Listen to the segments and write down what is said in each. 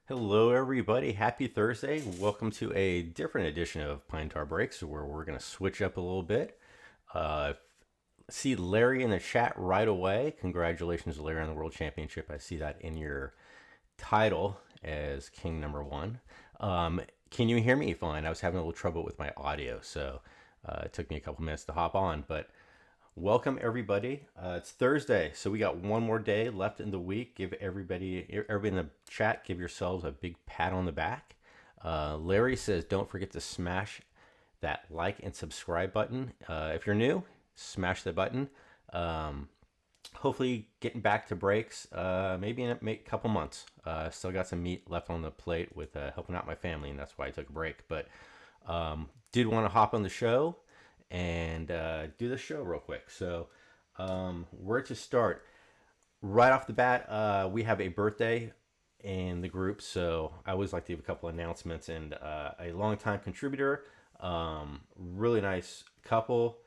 Hello, everybody. Happy Thursday. Welcome to a different edition of Pine Tar Breaks, where we're going to switch up a little bit. Uh, See Larry in the chat right away. Congratulations, Larry, on the World Championship. I see that in your title as King number one. Um, can you hear me fine? I was having a little trouble with my audio, so it took me a couple minutes to hop on, but welcome everybody. It's Thursday, so we got one more day left in the week. Give everybody in the chat, give yourselves a big pat on the back. Larry says, don't forget to smash that like and subscribe button. If you're new, smash the button. Um, Hopefully, getting back to breaks, maybe in a couple months. Still got some meat left on the plate with helping out my family, and that's why I took a break. But did want to hop on the show and do the show real quick. So, where to start? Right off the bat, we have a birthday in the group, so I always like to give a couple announcements. And a longtime contributor, really nice couple,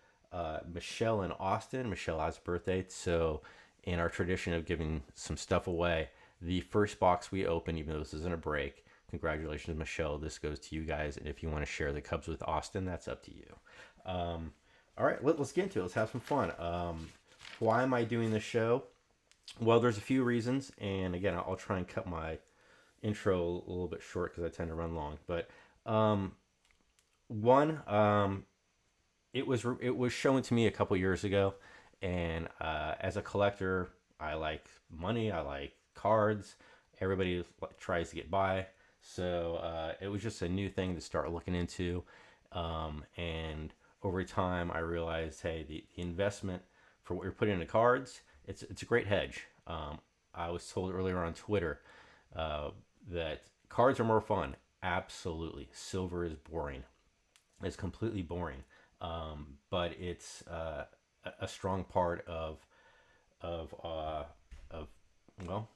Michelle and Austin. Michelle has a birthday, so in our tradition of giving some stuff away, the first box we open, even though this isn't a break, congratulations, Michelle. This goes to you guys, and if you want to share the Cubs with Austin, that's up to you. Um, all right, let's get into it. Let's have some fun. Why am I doing this show? Well, there's a few reasons, and again, I'll try and cut my intro a little bit short because I tend to run long. But um, one, it was shown to me a couple years ago, and as a collector, I like money, I like cards. Everybody tries to get by, so it was just a new thing to start looking into, and over time, I realized, hey, the investment for what you're putting into cards, it's a great hedge. I was told earlier on Twitter uh, that cards are more fun. Absolutely, silver is boring. It's completely boring, but it's a strong part of of well,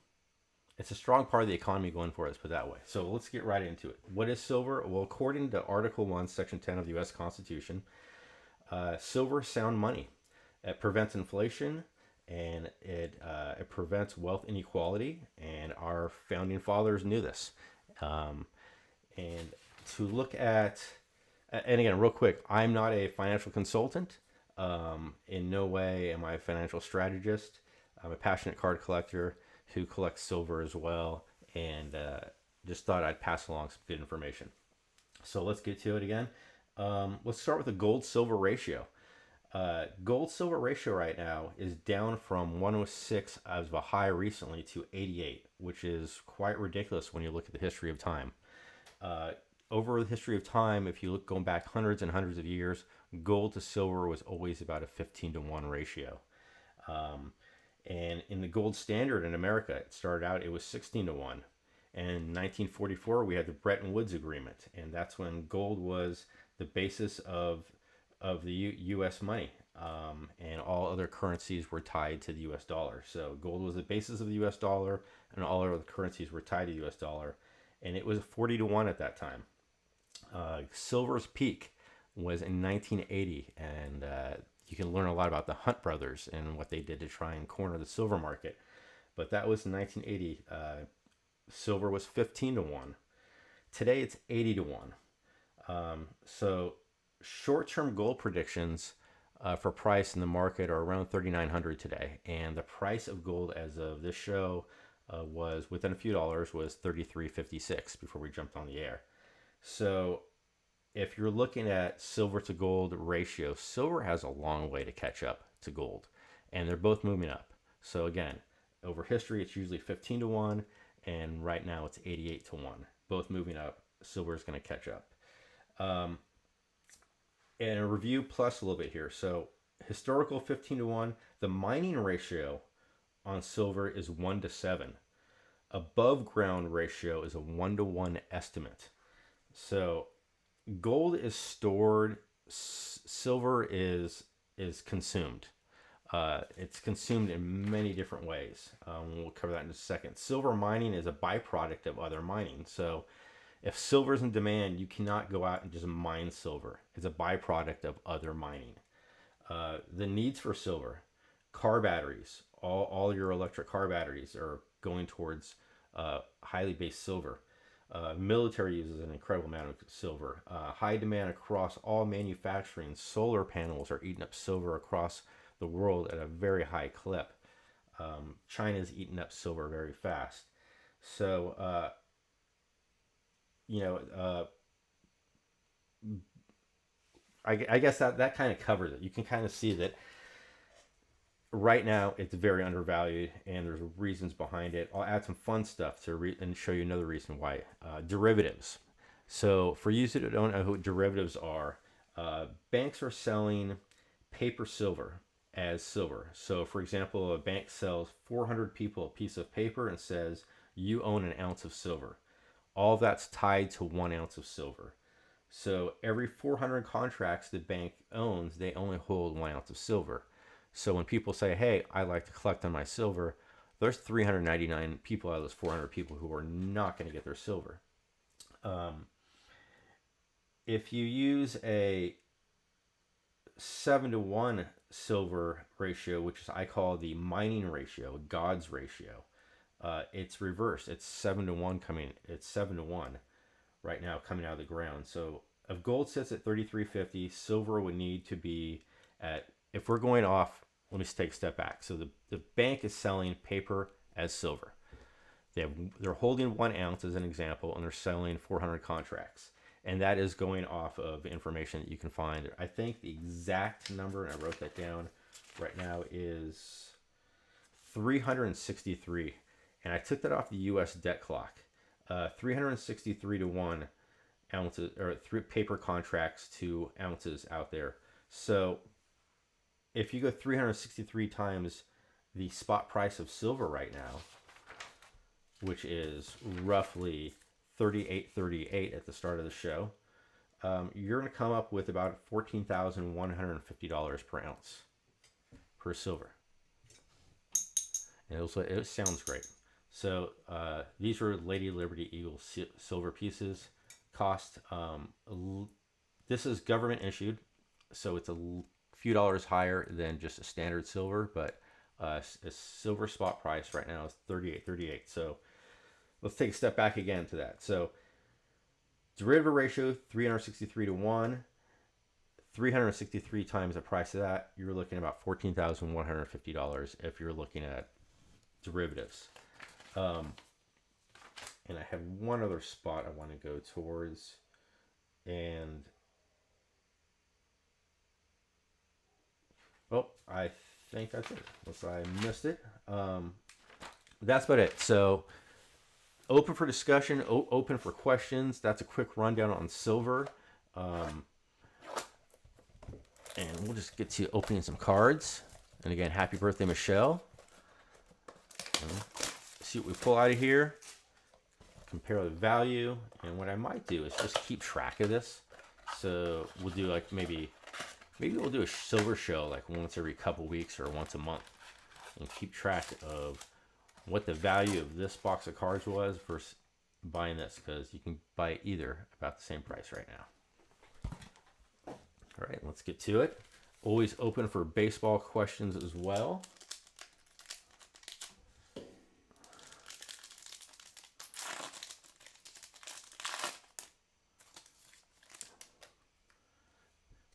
it's a strong part of the economy going for us. Put it that way. So let's get right into it. What is silver? Well, according to Article 1, Section 10 of the U.S. Constitution, silver is sound money. It prevents inflation, and it prevents wealth inequality. And our founding fathers knew this. Um, and to look at, and again, real quick, I'm not a financial consultant. In no way am I a financial strategist. I'm a passionate card collector who collects silver as well, and just thought I'd pass along some good information. So let's get to it again. Let's start with the gold silver ratio. Gold silver ratio right now is down from 106 as of a high recently to 88, which is quite ridiculous when you look at the history of time. Uh, Over the history of time, if you look going back hundreds and hundreds of years, gold to silver was always about a 15 to 1 ratio. Um, and in the gold standard in America, it started out, it was 16 to 1. And in 1944, we had the Bretton Woods Agreement, and that's when gold was the basis of the U.S. money, and all other currencies were tied to the U.S. dollar. So gold was the basis of the U.S. dollar, and all other currencies were tied to the U.S. dollar, and it was 40 to 1 at that time. Silver's peak was in 1980, and you can learn a lot about the Hunt brothers and what they did to try and corner the silver market. But that was in 1980. Silver was 15 to 1. Today it's 80 to 1. So short-term gold predictions for price in the market are around 3,900 today, and the price of gold as of this show was within a few dollars was 33.56 before we jumped on the air. So if you're looking at silver to gold ratio, silver has a long way to catch up to gold, and they're both moving up. So again, over history, it's usually 15 to 1, and right now it's 88 to 1. Both moving up. Silver is going to catch up. Um, and a review plus a little bit here. So historical 15 to 1, the mining ratio on silver is 1 to 7. Above ground ratio is a 1 to 1 estimate. So gold is stored, silver is consumed. It's consumed in many different ways. We'll cover that in a second. Silver mining is a byproduct of other mining. So if silver is in demand, you cannot go out and just mine silver. It's a byproduct of other mining. The needs for silver, car batteries, all your electric car batteries are going towards highly based silver. Military uses an incredible amount of silver. High demand across all manufacturing. Solar panels are eating up silver across the world at a very high clip. China's eating up silver very fast. So, you know, I guess that kind of covers it. You can kind of see that right now it's very undervalued, and there's reasons behind it. I'll add some fun stuff and show you another reason why. Derivatives. So for you who don't know who derivatives are, banks are selling paper silver as silver. So for example, a bank sells 400 people a piece of paper and says you own an ounce of silver. All of that's tied to 1 ounce of silver. So every 400 contracts the bank owns, they only hold 1 ounce of silver. So when people say, hey, I like to collect on my silver, there's 399 people out of those 400 people who are not going to get their silver. If you use a 7-to-1 silver ratio, which is I call the mining ratio, God's ratio, it's reversed. It's 7-to-1 it's 7-to-1 right now coming out of the ground. So if gold sits at 33.50, silver would need to be at, if we're going off, let me take a step back. So the bank is selling paper as silver. They're holding 1 ounce as an example, and they're selling 400 contracts. And that is going off of information that you can find. I think the exact number, and I wrote that down right now, is 363. And I took that off the U.S. debt clock. 363-to-1 ounces, or 3 paper contracts to ounces out there. So if you go 363 times the spot price of silver right now, which is roughly 38.38 at the start of the show, you're going to come up with about $14,150 per ounce per silver. And it sounds great. So these are Lady Liberty Eagle silver pieces. Cost, this is government issued, so it's a few dollars higher than just a standard silver, but a silver spot price right now is 38.38. So let's take a step back again to that. So derivative ratio 363-to-1, 363 times the price of that, you're looking at about $14,150 if you're looking at derivatives. And I have one other spot I want to go towards, and I think that's it, unless I missed it. That's about it. So open for discussion, open for questions. That's a quick rundown on silver. And we'll just get to opening some cards. And again, happy birthday, Michelle. See what we pull out of here. Compare the value. And what I might do is just keep track of this. So we'll do like maybe we'll do a silver show like once every couple weeks or once a month, and keep track of what the value of this box of cards was versus buying this, because you can buy either about the same price right now. All right, let's get to it. Always open for baseball questions as well.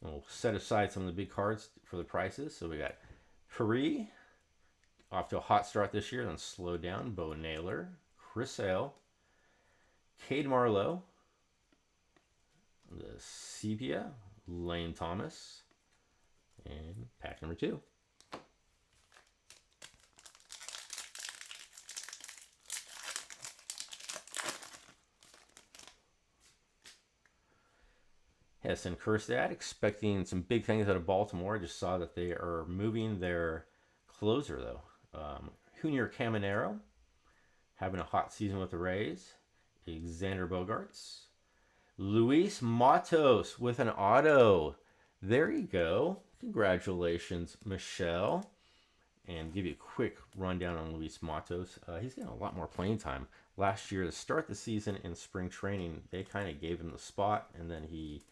We'll set aside some of the big cards for the prices. So we got Paris, off to a hot start this year, then slowed down. Bo Naylor, Chris Sale, Cade Marlowe, the Sepia, Lane Thomas, and pack number 2. Heston Kjerstad, expecting some big things out of Baltimore. I just saw that they are moving their closer, though. Junior Caminero, having a hot season with the Rays. Xander Bogaerts. Luis Matos with an auto. There you go. Congratulations, Michelle. And give you a quick rundown on Luis Matos. He's getting a lot more playing time. Last year, to start the season in spring training, they kind of gave him the spot, and then he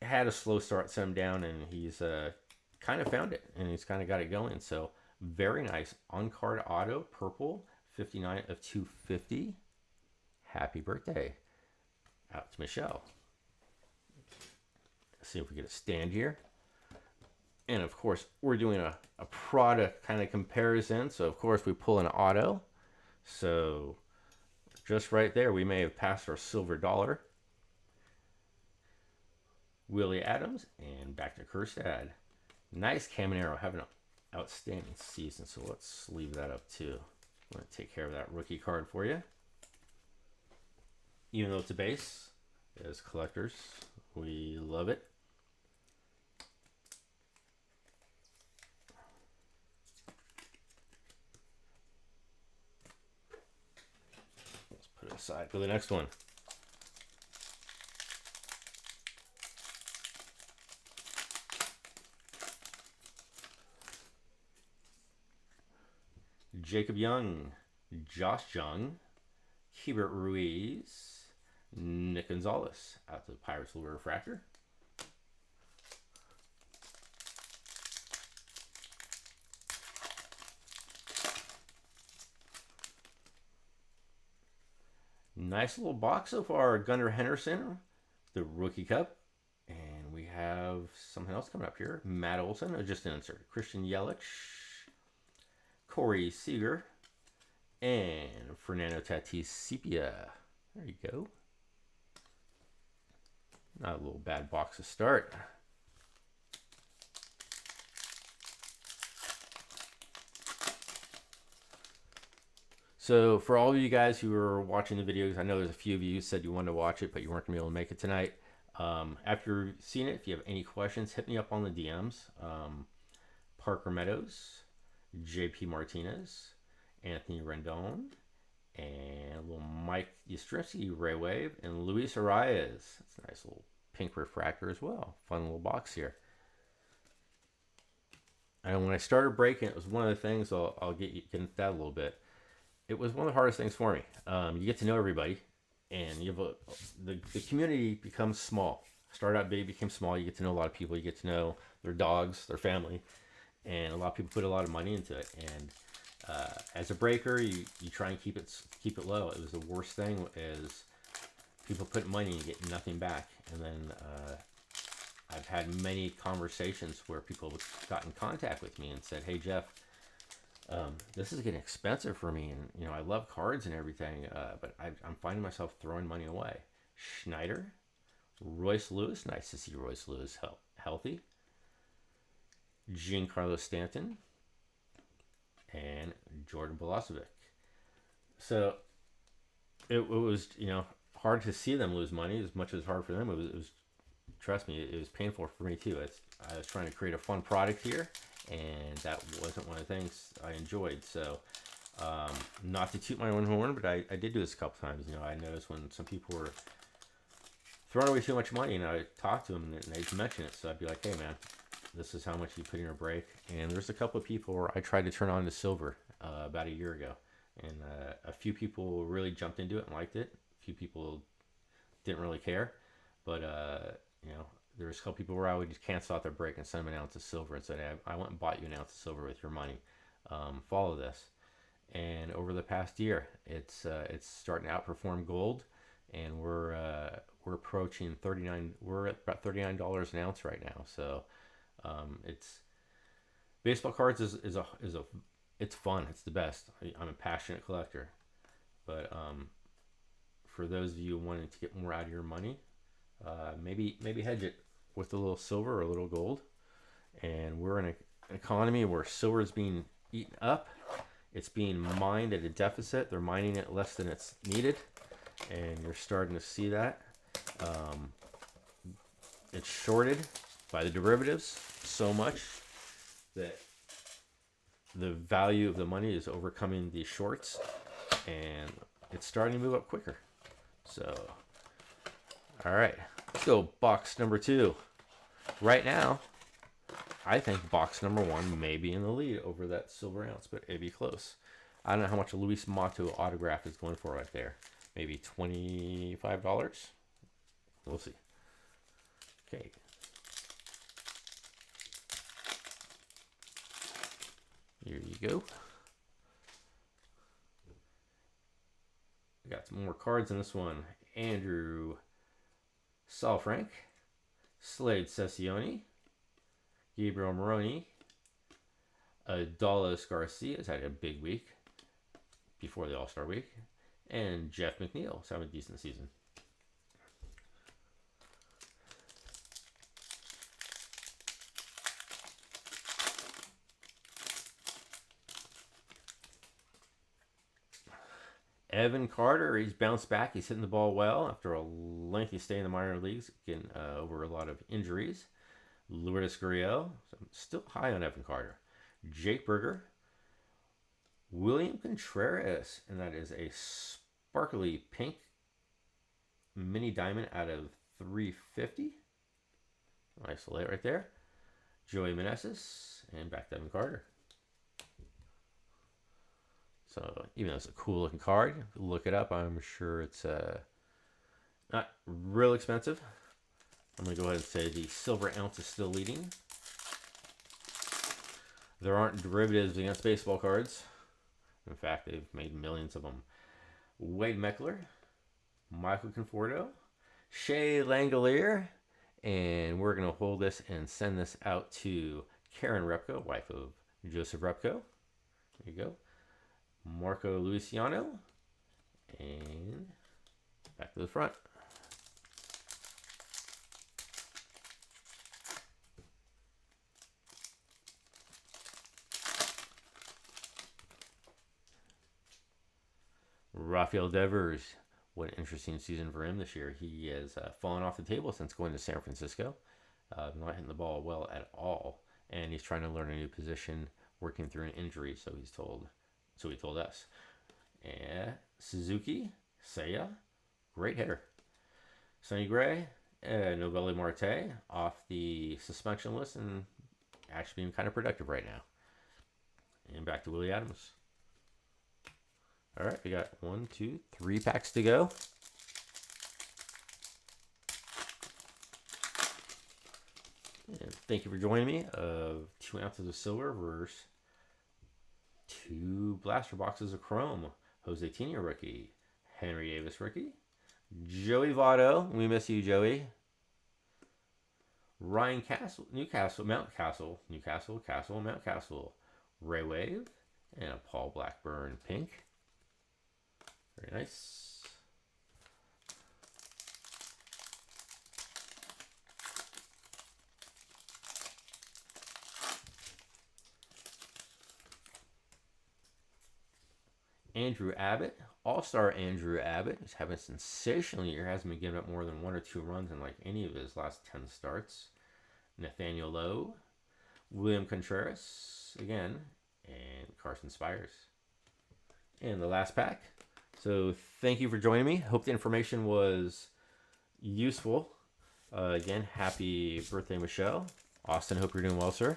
had a slow start, set him down, and he's kind of found it, and he's kind of got it going. So very nice on-card auto, purple, 59 of 250. happy birthday out to Michelle. Let's see if we get a stand here. And of course, we're doing a product kind of comparison. So of course, we pull an auto. So just right there, we may have passed our silver dollar. Willie Adams, and back to Kjerstad. Nice Caminero, having an outstanding season. So let's leave that up too. I'm going to take care of that rookie card for you. Even though it's a base, as collectors, we love it. Let's put it aside for the next one. Jacob Young, Josh Jung, Keibert Ruiz, Nick Gonzalez out to the Pirates Silver Refractor. Nice little box so far. Gunnar Henderson, the Rookie Cup. And we have something else coming up here. Matt Olson, just an insert. Christian Yelich, Corey Seager, and Fernando Tatis Sepia. There you go. Not a little bad box to start. So for all of you guys who are watching the videos, I know there's a few of you who said you wanted to watch it, but you weren't going to be able to make it tonight. After seeing it, if you have any questions, hit me up on the DMs. Parker Meadows, JP Martinez, Anthony Rendon, and little Mike Yastrzemski, Ray Wave, and Luis Arias. That's a nice little pink refractor as well. Fun little box here. And when I started breaking, it was one of the things, I'll get into that a little bit. It was one of the hardest things for me. You get to know everybody, and you have the community becomes small. Started out big, became small. You get to know a lot of people. You get to know their dogs, their family, and a lot of people put a lot of money into it. And as a breaker, you try and keep it low. It was the worst thing is people put money and get nothing back. And then I've had many conversations where people got in contact with me and said, "Hey Jeff, this is getting expensive for me, and you know I love cards and everything, but I'm finding myself throwing money away." Schneider, Royce Lewis, nice to see Royce Lewis healthy. Giancarlo Stanton, and Jordan Balazovic. So it was hard to see them lose money as much as hard for them. It was trust me, it was painful for me too. I was trying to create a fun product here, and that wasn't one of the things I enjoyed. So not to toot my own horn, but I did do this a couple times. I noticed when some people were throwing away too much money, and I talked to them and they'd mention it. So I'd be like, "Hey man, this is how much you put in your break." And there's a couple of people where I tried to turn on to silver about a year ago, and a few people really jumped into it and liked it. A few people didn't really care, but there was a couple people where I would just cancel out their break and send them an ounce of silver and say, "Hey, I went and bought you an ounce of silver with your money. Follow this." And over the past year, it's starting to outperform gold, and we're approaching 39. We're at about $39 an ounce right now. So it's baseball cards is it's fun. It's the best. I'm a passionate collector, but for those of you wanting to get more out of your money, maybe hedge it with a little silver or a little gold. And we're in an economy where silver is being eaten up. It's being mined at a deficit. They're mining it less than it's needed, and you're starting to see that. It's shorted by the derivatives so much that the value of the money is overcoming the shorts, and it's starting to move up quicker. So, all right, let's go box number 2. Right now, I think box number 1 may be in the lead over that silver ounce, but it'd be close. I don't know how much a Luis Motto autograph is going for right there. Maybe $25? We'll see. Okay. Here you go. We got more cards in this one. Andrew Salfrank, Slade Sessioni, Gabriel Moroni, Adalos Garcia has had a big week before the All-Star week, and Jeff McNeil is having a decent season. Evan Carter, he's bounced back. He's hitting the ball well after a lengthy stay in the minor leagues, getting over a lot of injuries. Lourdes Gurriel, so I'm still high on Evan Carter. Jake Berger, William Contreras, and that is a sparkly pink mini diamond out of 350. Nice light right there. Joey Meneses, and back to Evan Carter. So even though it's a cool looking card, look it up. I'm sure it's not real expensive. I'm going to go ahead and say the silver ounce is still leading. There aren't derivatives against baseball cards. In fact, they've made millions of them. Wade Meckler, Michael Conforto, Shea Langolier, and we're going to hold this and send this out to Karen Repko, wife of Joseph Repko. There you go. Marco Luciano, and back to the front. Rafael Devers, what an interesting season for him this year. He has fallen off the table since going to San Francisco. Not hitting the ball well at all, and he's trying to learn a new position, working through an injury, so he told us. And Suzuki, Seiya, great hitter. Sonny Gray, Novelli Marte off the suspension list and actually being kind of productive right now. And back to Willie Adams. All right, we got 1, 2, 3 packs to go. And thank you for joining me. 2 ounces of silver versus 2 blaster boxes of chrome. Jose Tena rookie, Henry Davis rookie, Joey Votto, we miss you, Joey. Ryan Castle, Mount Castle, Mount Castle, Ray Wave, and a Paul Blackburn pink. Very nice. Andrew Abbott, All-Star Andrew Abbott, is having a sensational year. Hasn't been giving up more than 1 or 2 runs in like any of his last 10 starts. Nathaniel Lowe, William Contreras again, and Carson Spires. And the last pack. So thank you for joining me. Hope the information was useful. Again, happy birthday, Michelle. Austin, hope you're doing well, sir.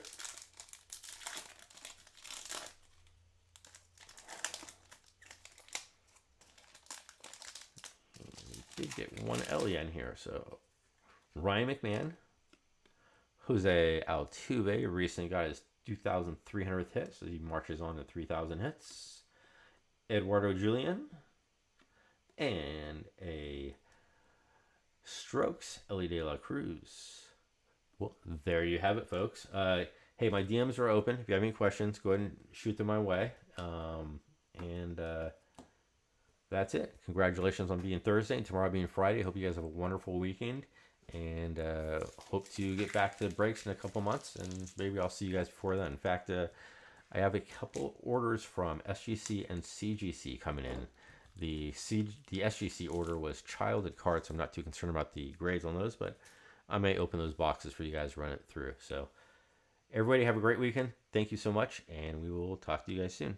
We did get one Ellie in here. So Ryan McMahon, Jose Altuve recently got his 2,300th hit, so he marches on to 3,000 hits. Eduardo Julian, and a Strokes Ellie De La Cruz. Well, there you have it, folks. Hey, my DMs are open. If you have any questions, go ahead and shoot them my way. And that's it. Congratulations on being Thursday and tomorrow being Friday. Hope you guys have a wonderful weekend. And hope to get back to the breaks in a couple months. And maybe I'll see you guys before then. In fact, I have a couple orders from SGC and CGC coming in. The SGC order was childhood cards, so I'm not too concerned about the grades on those, but I may open those boxes for you guys to run it through. So everybody have a great weekend. Thank you so much, and we will talk to you guys soon.